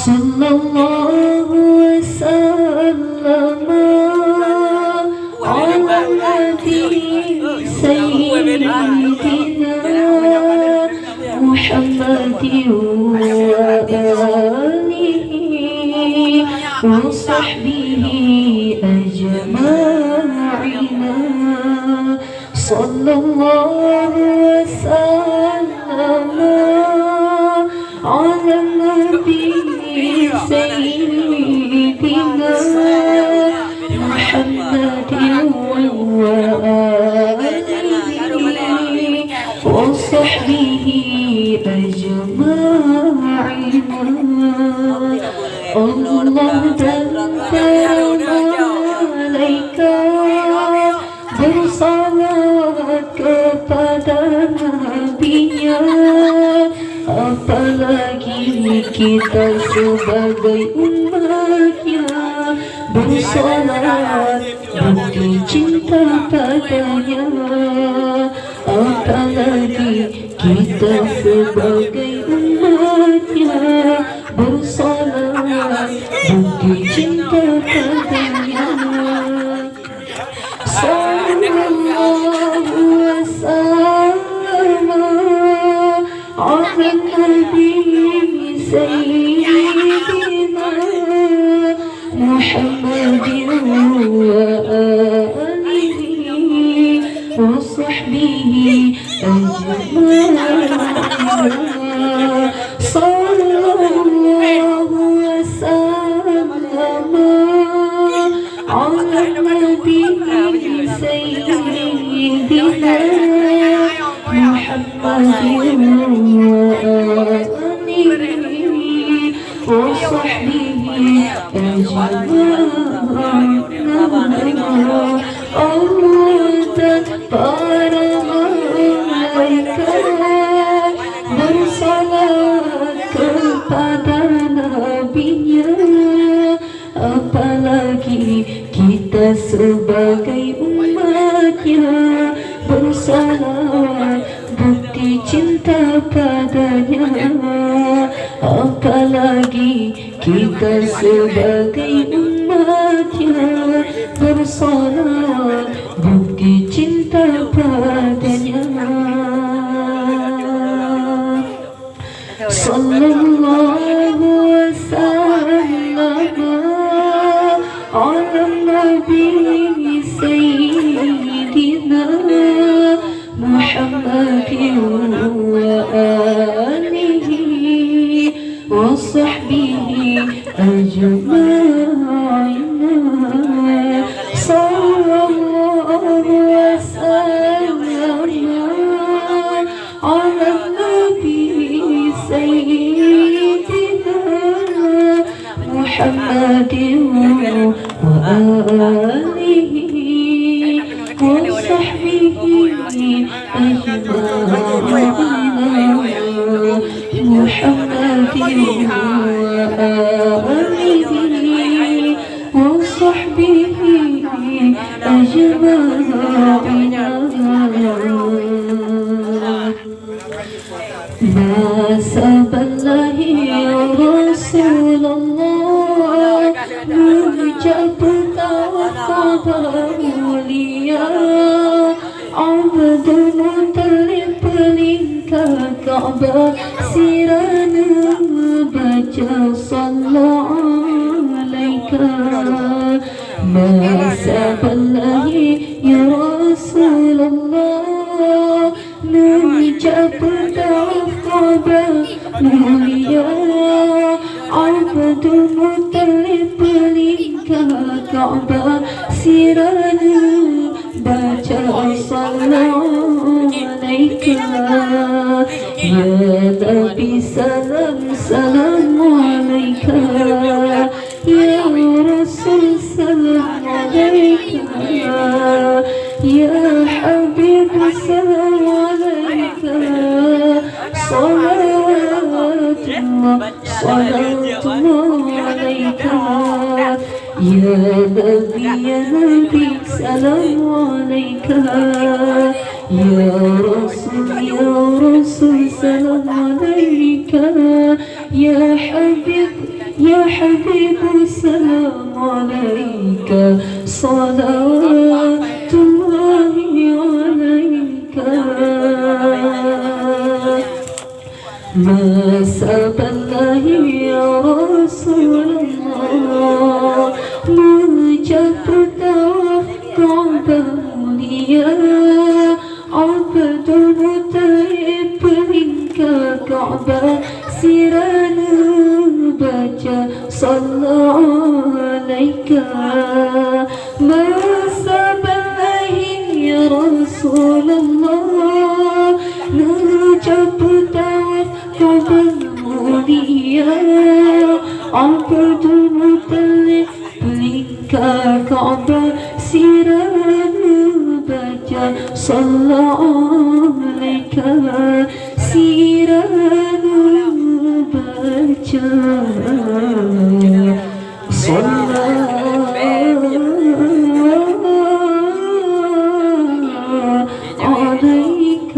Sallallahu wasallam ala nabi sayyidina Muhammadin wa alihi wa sahbihi ajma'in. Sallallahu wasallam ala nabi sayyidina Muhammadin wa alihi wa sahbihi ajma'in. Allah dan malaika bersalat kepada nabinya, apalagi kita sebagai umatnya bersalat bukti cinta padanya, apalagi kita sebagai umatnya bersalat bukti cinta padanya. Sallallahu wasallam ala nabi sayyidina Muhammadin wa alihi wa sahbihi ajma'in. Sallallahu wasallam ala nabi sayyidina Muhammadin wa alihi wa sahbihi ajma'in. Allah dan para malaikat bersalat kepada nabinya, apalagi kita sebagai umatnya bersalat bukti cinta padanya, apalagi kita sebagai umatnya bersalat bukti cinta padanya. Sallallahu wasallam ala nabi sayyidina Muhammadin wa alihi wa sahbihi ajma'in. Sallallahu wasallam ala nabi sayyidina Muhammadin wa alihi wa sahbihi ajma'in. Muhammadin wa alihi wa sahbihi ajma'in. Nasaballahi ya Rasulullah, mengucap kabar mulia, Abdul Muttalib pelingkar Ka'bah, sirana baca sallallahu alaika. Nasaballahi ya Rasulullah, mengucap kabar mulia, Abdul Muttalib pelingkar Ka'bah, sirana baca sallallahu عليك يا نبي سلام سلام عليك يا رسول سلام عليك يا حبيب سلام عليك صلاة الله عليك يا نبي سلام عليك يا رسول سلام عليك يا حبيب سلام عليك صلاة الله عليك ما سب الله يا رسول الله مجبت كعبة يا عبد المطلب منك كعبة سيرنا بجا صلى عليك ما سب الله يا رسول الله مجبت يا عبد المطلب منك كعبة سيرنا بجا صلى عليك سيرنا بجا صلى عليك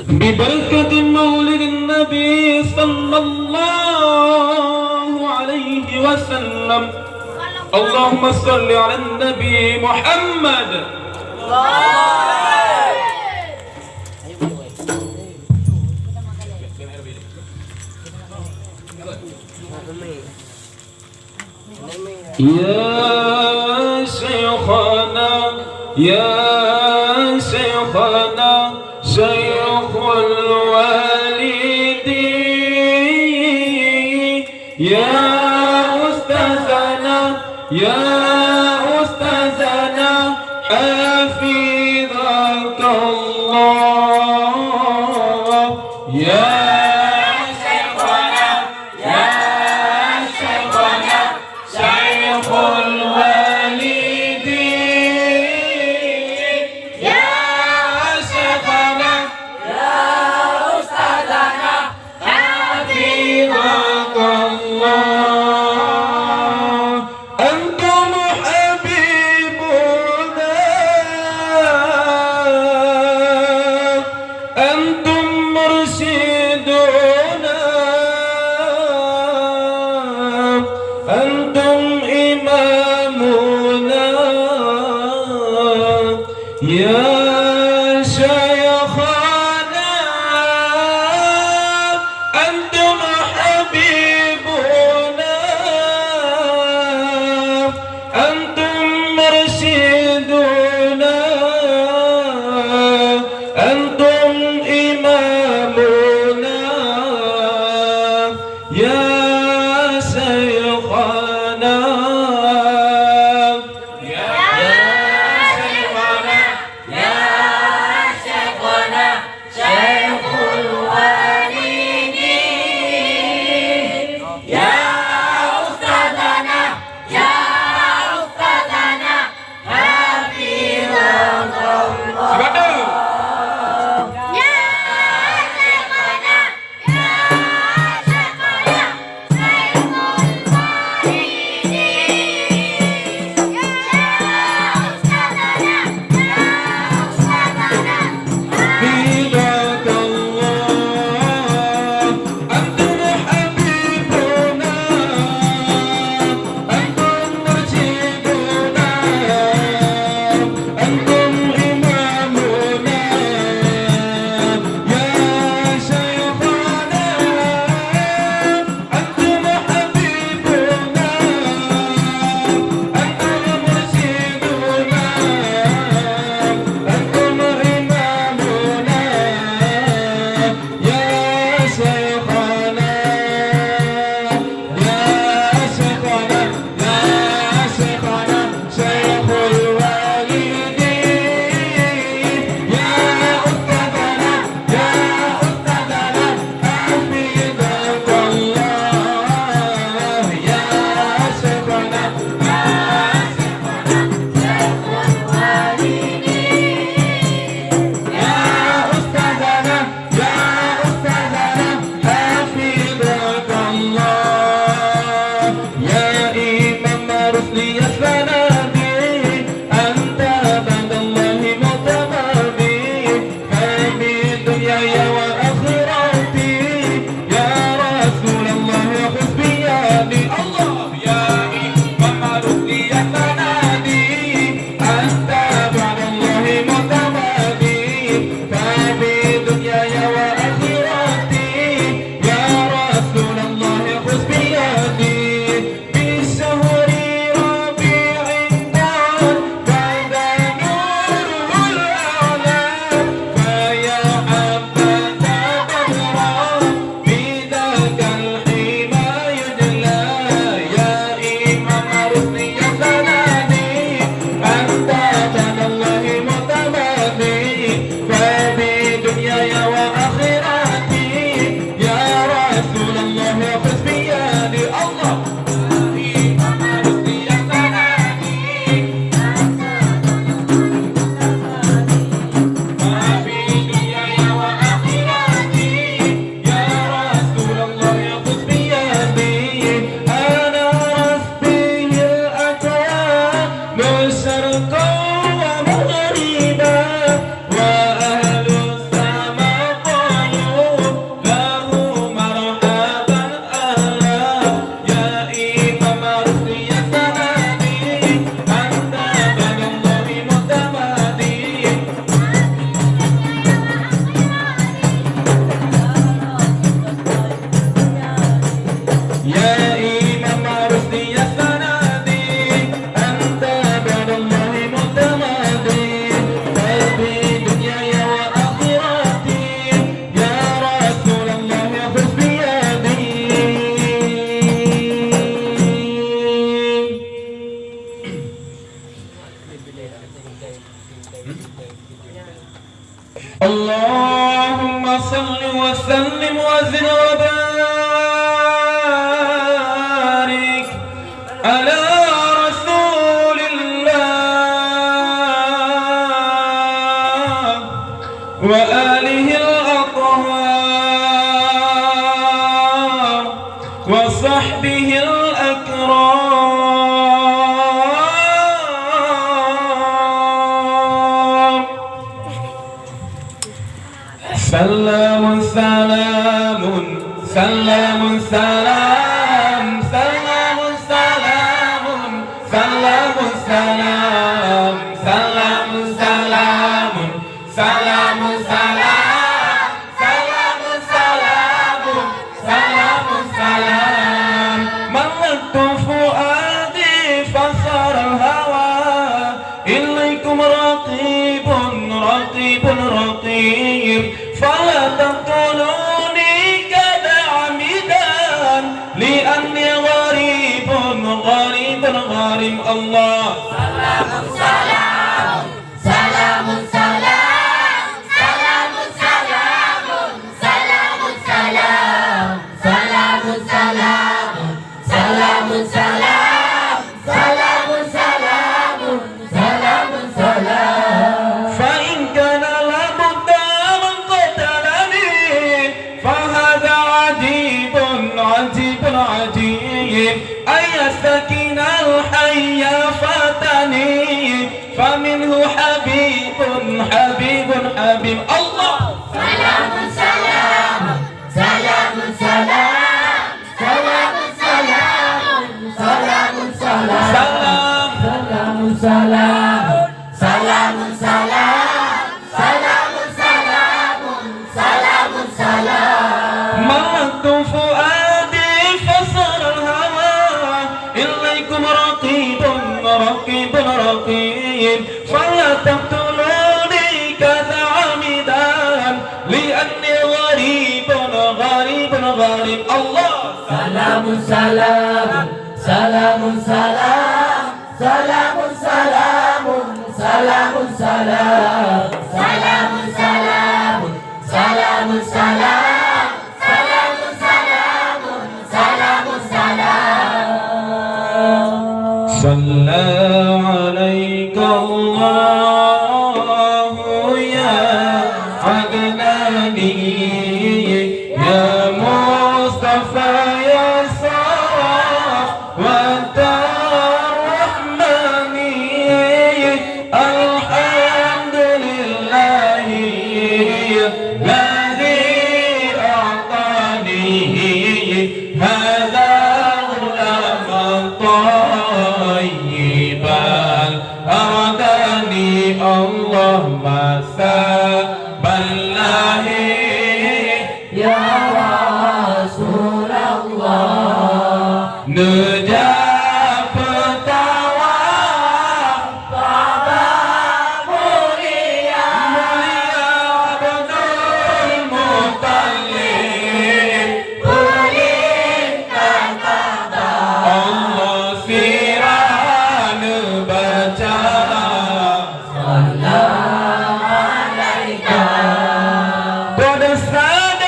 ببركة مولد النبي صلى الله عليه وسلم اللهم صل على النبي محمد. يا شيخنا يا شيخنا شيخ الوالدين يا أستاذنا يا أستاذنا حفظك الله يا يا شيخنا أنتم حبيبنا أنتم مرشدنا أنتم إمامنا يا شيخنا وسلم وزد وبارك على رسول الله وآله الأطهار وصحبه الأكرام. سلام سلام سلام سلام سلام سلام سلام سلام سلام سلام سلام سلام سلام سلام سلام ملكت فؤادي فصار الهوى إليكم رقيب رقيب رقيب فلا تقتلوني كذا عمدا لأني غريب غريب غريب. الله سلام سلام سلام سلام سلام سلام سلام سلام سلام سلام سلام سلام سلام سلام سلام سلام. فإن كان لابد من قتلني فهذا عجيب عجيب عجيب أي سكين الحي فاتني فمنه حبيب حبيب حبيب. الله سلام سلام سلام سلام سلام سلام سلام سلام سلام سلام سلام سلام سلام سلام سلام سلام سلام. ملكت فؤادي فصار الهوى إليكم رقيب رقيب رقيب فلا تقتلوني كذا عمدا لأني غريب غريب غريب. الله سلام سلام سلام سلام سلام سلام سلام سلام سلام سلام سلام سلام سلام سلام سلام. صلى عليك الله يا عدناني يا مصطفى يا صفوة الرحمن الحمد لله الذي أعطاني هذا الغلام الطيب أرادني اللهم سب الله يا رسول الله نجاب تواف بابا mulia يا عبد المطلب pulihkan Ka'bah. Allah siran baca Salam alaika قد ساد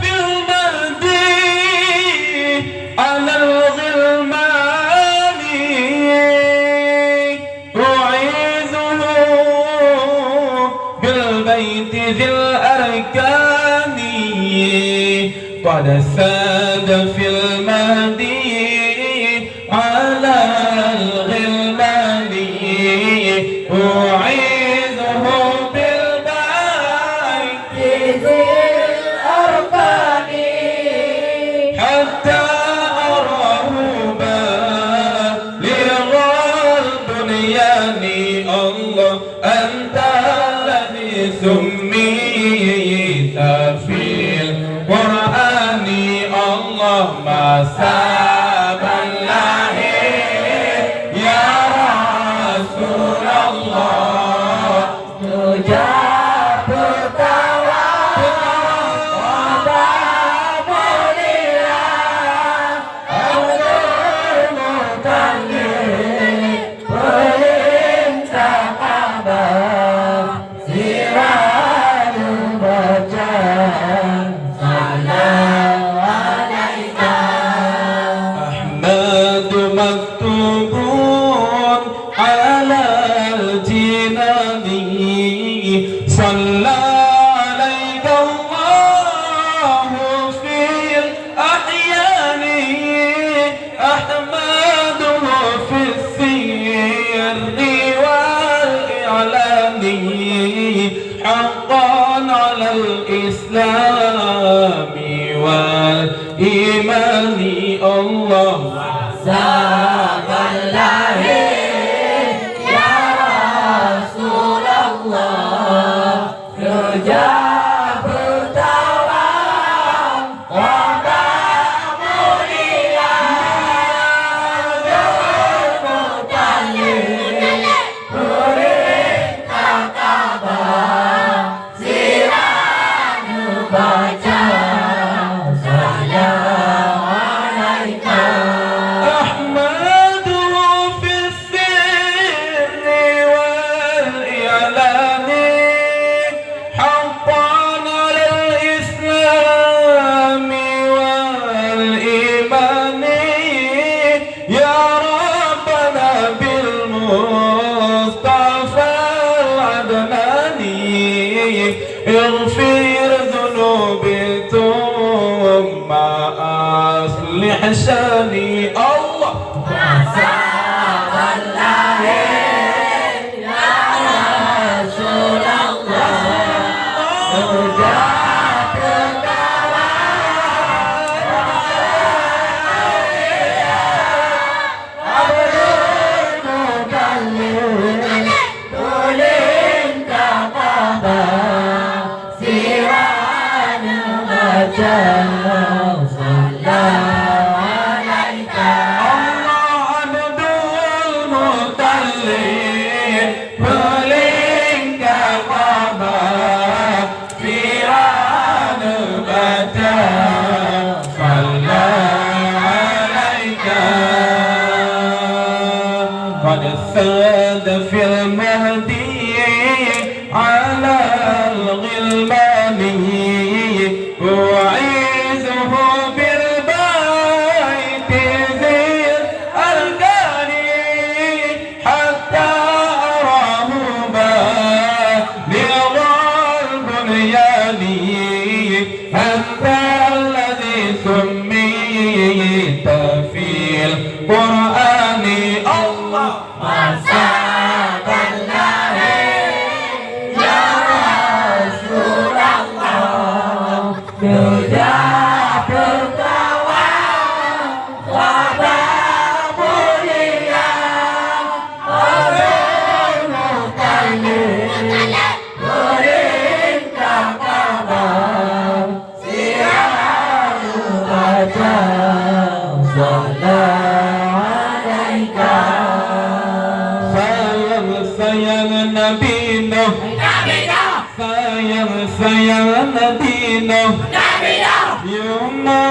في المهدي على الغلمان أعيذه بالبيت ذي الأركان قد ساد في المهدي على الغلمان أعيذه بالبيت الأركان حتى أراه بالغ البنيان. الله أنت الذي سميت في القرآن اللهم ساب الله يا رسول الله تجاب tawaf baba mulia Abdul Muttalib perintah Ka'bah sirah baca Allah. Saballahir ya Rasulullah, Roja bertawaf wabah mulia bermutalik perintah kabar siranu baca salam alaika. أحمده في السر والإعلان حقا على الإسلام والإيمان يا ربنا بالمصطفى العدناني اغفر ذنوبي ثم أصلح شاني الله. Saballahir ya Rasulullah, Roja Allah Abdul Muttalib melingkar Ka'bah Firan baca Salam alaika Qad sad fil mahdi ala al-ghilmani وعيزه بالبيت ذي الأركاني حتى أراه بالغ البنيان أنت الذي سميت في القرآن الله. Roja bertawaf wabah mulia bermutalik perintah kabar siranu baca salam alaika. Sayang sayang Nabi Nuh, sayang sayang Nabi Nuh, Yuma